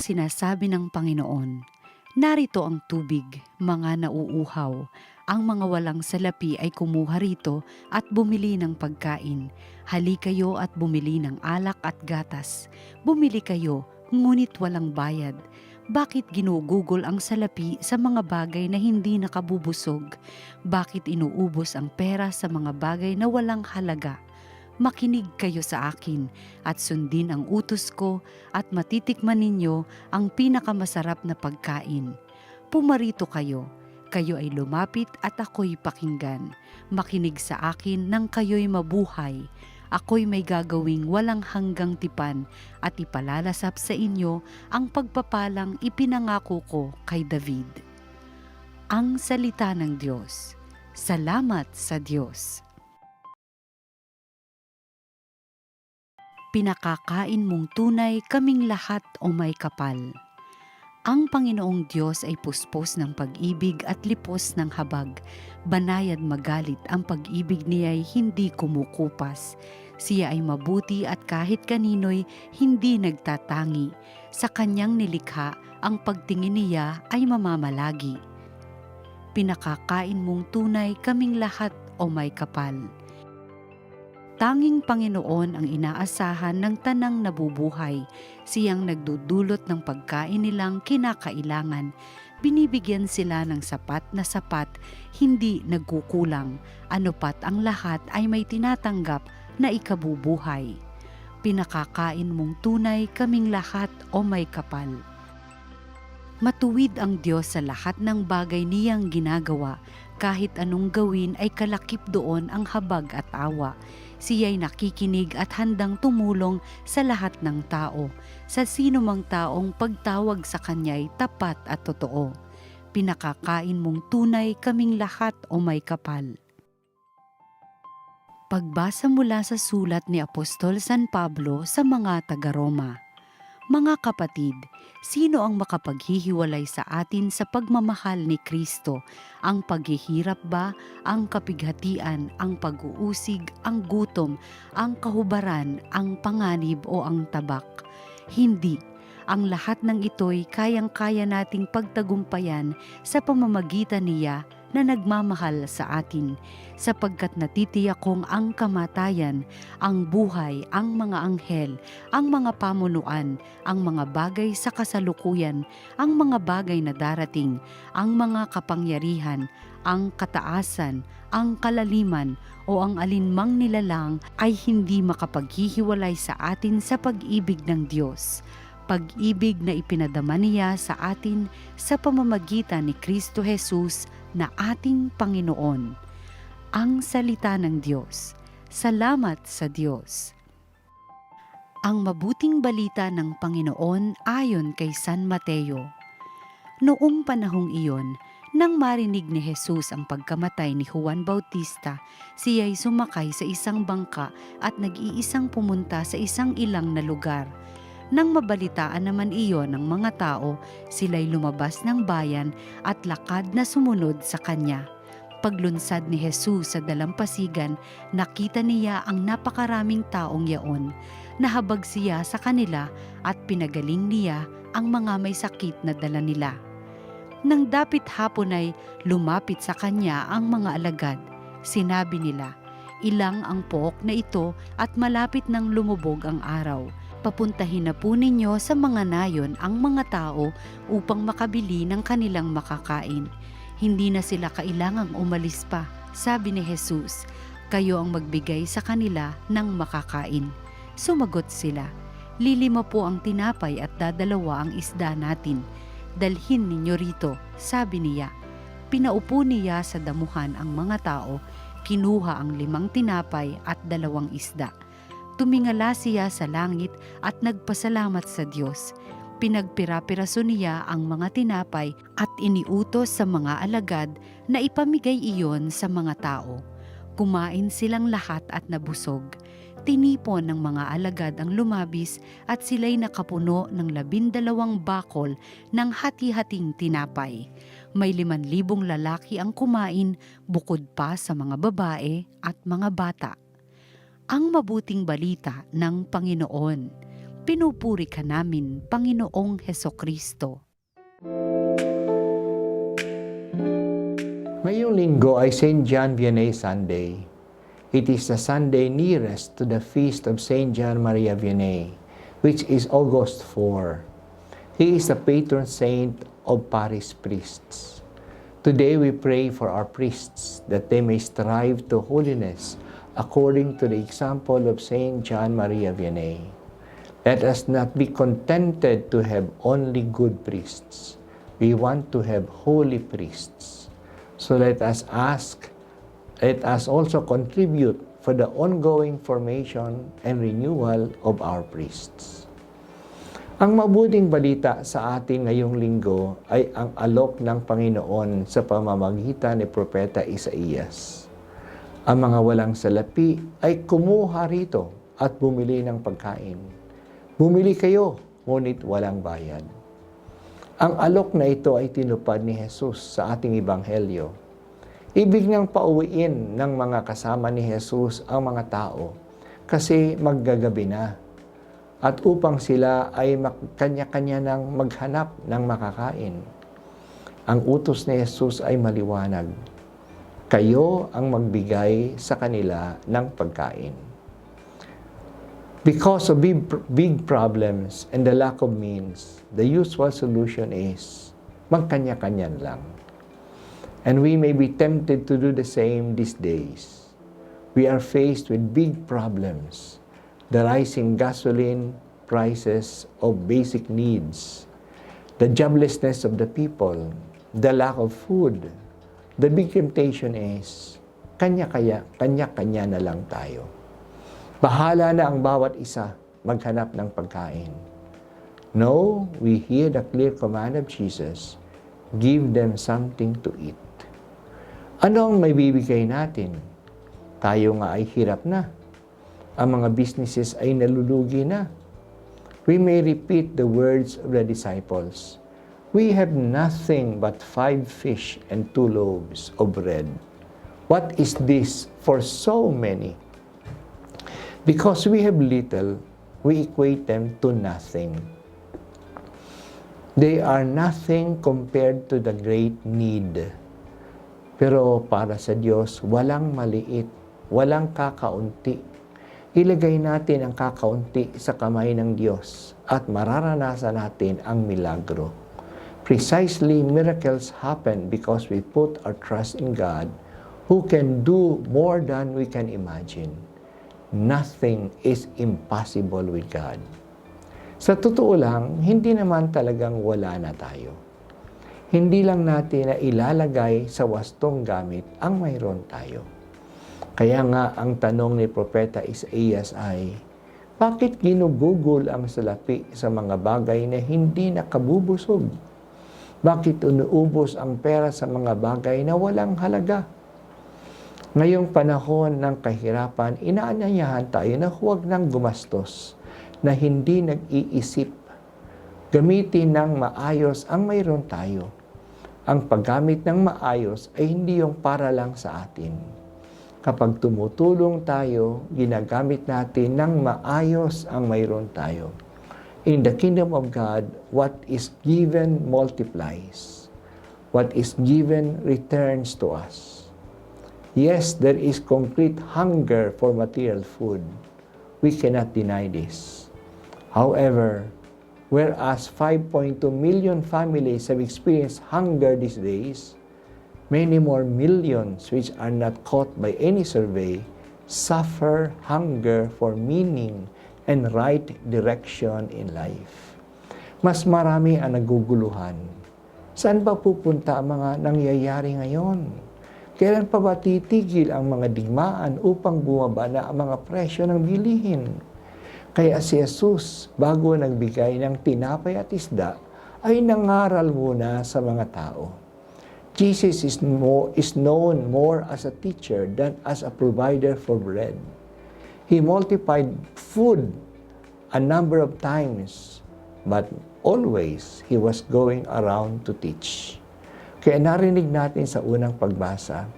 sinasabi ng Panginoon, "Narito ang tubig, mga nauuhaw. Ang mga walang salapi ay kumuha rito at bumili ng pagkain. Hali kayo at bumili ng alak at gatas. Bumili kayo, ngunit walang bayad. Bakit ginugugol ang salapi sa mga bagay na hindi nakabubusog? Bakit inuubos ang pera sa mga bagay na walang halaga? Makinig kayo sa akin at sundin ang utos ko at matitikman ninyo ang pinakamasarap na pagkain. Pumarito kayo, kayo ay lumapit at ako'y pakinggan. Makinig sa akin nang kayo'y mabuhay. Ako'y may gagawing walang hanggang tipan at ipalalasap sa inyo ang pagpapalang ipinangako ko kay David." Ang salita ng Diyos. Salamat sa Diyos. Pinakakain mong tunay kaming lahat o may kapal. Ang Panginoong Diyos ay puspos ng pag-ibig at lipos ng habag. Banayad magalit, ang pag-ibig niya ay hindi kumukupas. Siya ay mabuti at kahit kanino'y hindi nagtatangi. Sa kanyang nilikha, ang pagtingin niya ay mamamalagi. Pinakakain mong tunay kaming lahat o may kapal. Tanging Panginoon ang inaasahan ng tanang nabubuhay. Siyang nagdudulot ng pagkain nilang kinakailangan. Binibigyan sila ng sapat, hindi nagkukulang. Anupat ang lahat ay may tinatanggap na ikabubuhay. Pinakakain mong tunay kaming lahat o may kapal. Matuwid ang Diyos sa lahat ng bagay niyang ginagawa. Kahit anong gawin ay kalakip doon ang habag at awa. Siya'y nakikinig at handang tumulong sa lahat ng tao. Sa sino mang taong pagtawag sa kanya'y tapat at totoo. Pinakakain mong tunay kaming lahat o may kapal. Pagbasa mula sa sulat ni Apostol San Pablo sa mga taga-Roma. Mga kapatid, sino ang makapaghihiwalay sa atin sa pagmamahal ni Kristo? Ang paghihirap ba, ang kapighatian, ang pag-uusig, ang gutom, ang kahubaran, ang panganib o ang tabak? Hindi. Ang lahat ng ito'y kayang-kaya nating pagtagumpayan sa pamamagitan niya na nagmamahal sa atin, sapagkat natitiyak kong ang kamatayan, ang buhay, ang mga anghel, ang mga pamunuan, ang mga bagay sa kasalukuyan, ang mga bagay na darating, ang mga kapangyarihan, ang kataasan, ang kalaliman, o ang alinmang nilalang ay hindi makapaghihiwalay sa atin sa pag-ibig ng Diyos. Pag-ibig na ipinadama niya sa atin sa pamamagitan ni Kristo Jesus na ating Panginoon. Ang salita ng Diyos. Salamat sa Diyos. Ang mabuting balita ng Panginoon ayon kay San Mateo. Noong panahong iyon, nang marinig ni Jesus ang pagkamatay ni Juan Bautista, siya'y sumakay sa isang bangka at nag-iisang pumunta sa isang ilang na lugar. Nang mabalitaan naman iyon ng mga tao, sila'y lumabas ng bayan at lakad na sumunod sa kanya. Paglunsad ni Jesus sa dalampasigan, nakita niya ang napakaraming taong yaon. Nahabag siya sa kanila at pinagaling niya ang mga may sakit na dala nila. Nang dapit hapon ay lumapit sa kanya ang mga alagad. Sinabi nila, "Ilang ang pook na ito at malapit nang lumubog ang araw. Papuntahin na po ninyo sa mga nayon ang mga tao upang makabili ng kanilang makakain." Hindi na sila kailangang umalis pa, sabi ni Jesus. "Kayo ang magbigay sa kanila ng makakain." Sumagot sila, "Lilima po ang tinapay at dadalawa ang isda natin. Dalhin ninyo rito," sabi niya. Pinaupo niya sa damuhan ang mga tao, kinuha ang 5 tinapay at 2 isda. Tumingala siya sa langit at nagpasalamat sa Diyos. Pinagpira-piraso niya ang mga tinapay at iniutos sa mga alagad na ipamigay iyon sa mga tao. Kumain silang lahat at nabusog. Tinipon ng mga alagad ang lumabis at sila'y nakapuno ng 12 bakol ng hati-hating tinapay. May 5,000 lalaki ang kumain bukod pa sa mga babae at mga bata. Ang mabuting balita ng Panginoon. Pinupuri ka namin, Panginoong Hesukristo. Ngayong linggo ay St. John Vianney Sunday. It is the Sunday nearest to the feast of St. John Maria Vianney, which is August 4. He is the patron saint of parish priests. Today we pray for our priests that they may strive to holiness according to the example of St. John Maria Vianney. Let us not be contented to have only good priests. We want to have holy priests. So let us also contribute for the ongoing formation and renewal of our priests. Ang mabuting balita sa atin ngayong linggo ay ang alok ng Panginoon sa pamamagitan ni Propeta Isaías. Ang mga walang salapi ay kumuha rito at bumili ng pagkain. Bumili kayo, ngunit walang bayad. Ang alok na ito ay tinupad ni Jesus sa ating Ebanghelyo. Ibig niyang pauwiin ng mga kasama ni Jesus ang mga tao kasi maggagabi na at upang sila ay kanya-kanya nang maghanap ng makakain. Ang utos ni Jesus ay maliwanag. Kayo ang magbigay sa kanila ng pagkain. Because of big problems and the lack of means, the usual solution is magkanya-kanyan lang. And we may be tempted to do the same these days. We are faced with big problems. The rising gasoline prices of basic needs, the joblessness of the people, the lack of food. The big temptation is kanya-kanya na lang tayo. Bahala na ang bawat isa maghanap ng pagkain. No, we hear the clear command of Jesus, give them something to eat. Ano ang may bibigay natin? Tayo nga ay hirap na. Ang mga businesses ay nalulugi na. We may repeat the words of the disciples. We have nothing but 5 fish and 2 loaves of bread. What is this for so many? Because we have little, we equate them to nothing. They are nothing compared to the great need. Pero para sa Diyos, walang maliit, walang kakaunti. Ilagay natin ang kakaunti sa kamay ng Diyos at mararanasan natin ang milagro. Precisely, miracles happen because we put our trust in God who can do more than we can imagine. Nothing is impossible with God. Sa totoo lang, hindi naman talagang wala na tayo. Hindi lang natin na ilalagay sa wastong gamit ang mayroon tayo. Kaya nga ang tanong ni Propeta Isaías ay, bakit ginugugol ang salapi sa mga bagay na hindi nakabubusog? Bakit unuubos ang pera sa mga bagay na walang halaga? Ngayong panahon ng kahirapan, inaanyayahan tayo na huwag nang gumastos, na hindi nag-iisip. Gamitin ng maayos ang mayroon tayo. Ang paggamit ng maayos ay hindi yung para lang sa atin. Kapag tumutulong tayo, ginagamit natin ng maayos ang mayroon tayo. In the kingdom of God, what is given multiplies. What is given returns to us. Yes, there is concrete hunger for material food. We cannot deny this. However, whereas 5.2 million families have experienced hunger these days, many more millions which are not caught by any survey suffer hunger for meaning and right direction in life. Mas marami ang naguguluhan. Saan ba pupunta ang mga nangyayari ngayon? Kailan pa ba titigil ang mga digmaan upang bumaba na ang mga presyo ng bilihin? Kaya si Jesus, bago nagbigay ng tinapay at isda, ay nangaral muna sa mga tao. Jesus is known more as a teacher than as a provider for bread. He multiplied food a number of times, but always He was going around to teach. Kaya narinig natin sa unang pagbasa,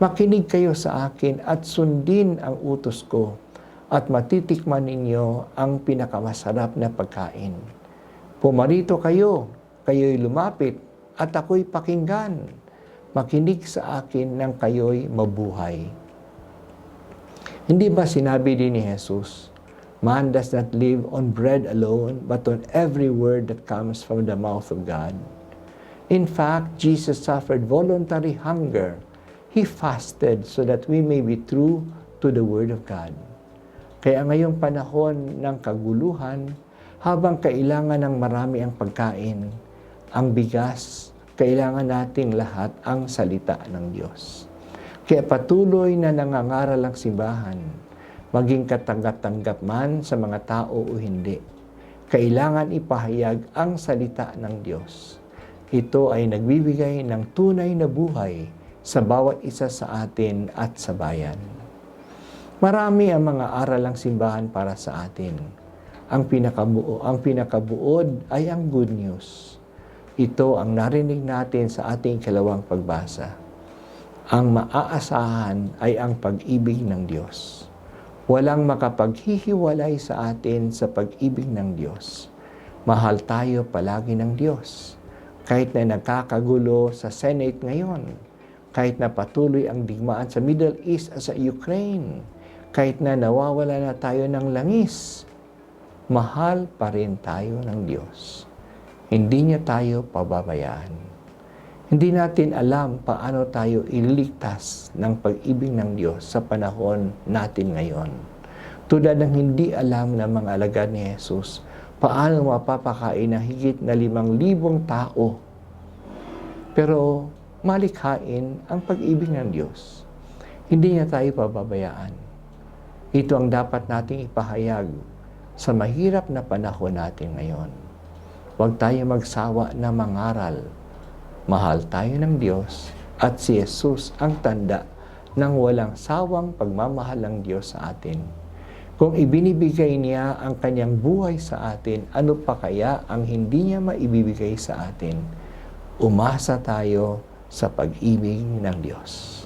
makinig kayo sa akin at sundin ang utos ko at matitikman ninyo ang pinakamasarap na pagkain. Pumarito kayo, kayo'y lumapit, at ako'y pakinggan. Makinig sa akin nang kayo'y mabuhay. Hindi ba sinabi din ni Jesus, man does not live on bread alone, but on every word that comes from the mouth of God. In fact, Jesus suffered voluntary hunger. He fasted so that we may be true to the Word of God. Kaya ngayong panahon ng kaguluhan, habang kailangan ng marami ang pagkain, ang bigas, kailangan nating lahat ang salita ng Diyos. Kaya patuloy na nangangaral ang simbahan, maging katanggap-tanggap man sa mga tao o hindi. Kailangan ipahayag ang salita ng Diyos. Ito ay nagbibigay ng tunay na buhay sa bawat isa sa atin at sa bayan. Marami ang mga aral ng simbahan para sa atin. Ang pinakabuod ay ang good news. Ito ang narinig natin sa ating ikalawang pagbasa. Ang maaasahan ay ang pag-ibig ng Diyos. Walang makapaghihiwalay sa atin sa pag-ibig ng Diyos. Mahal tayo palagi ng Diyos. Kahit na nagkakagulo sa Senate ngayon, kahit na patuloy ang digmaan sa Middle East at sa Ukraine, kahit na nawawala na tayo ng langis, mahal pa rin tayo ng Diyos. Hindi niya tayo pababayaan. Hindi natin alam paano tayo ililigtas ng pag-ibig ng Diyos sa panahon natin ngayon. Tulad ng hindi alam ng mga alagad ni Jesus, paano mapapakain ng higit na 5,000 tao. Pero malikhain ang pag-ibig ng Diyos. Hindi niya tayo pababayaan. Ito ang dapat nating ipahayag sa mahirap na panahon natin ngayon. Huwag tayo magsawa na mangaral. Mahal tayo ng Diyos at si Jesus ang tanda ng walang sawang pagmamahal ng Diyos sa atin. Kung ibinibigay niya ang kanyang buhay sa atin, ano pa kaya ang hindi niya maibibigay sa atin? Umasa tayo sa pag-ibig ng Diyos.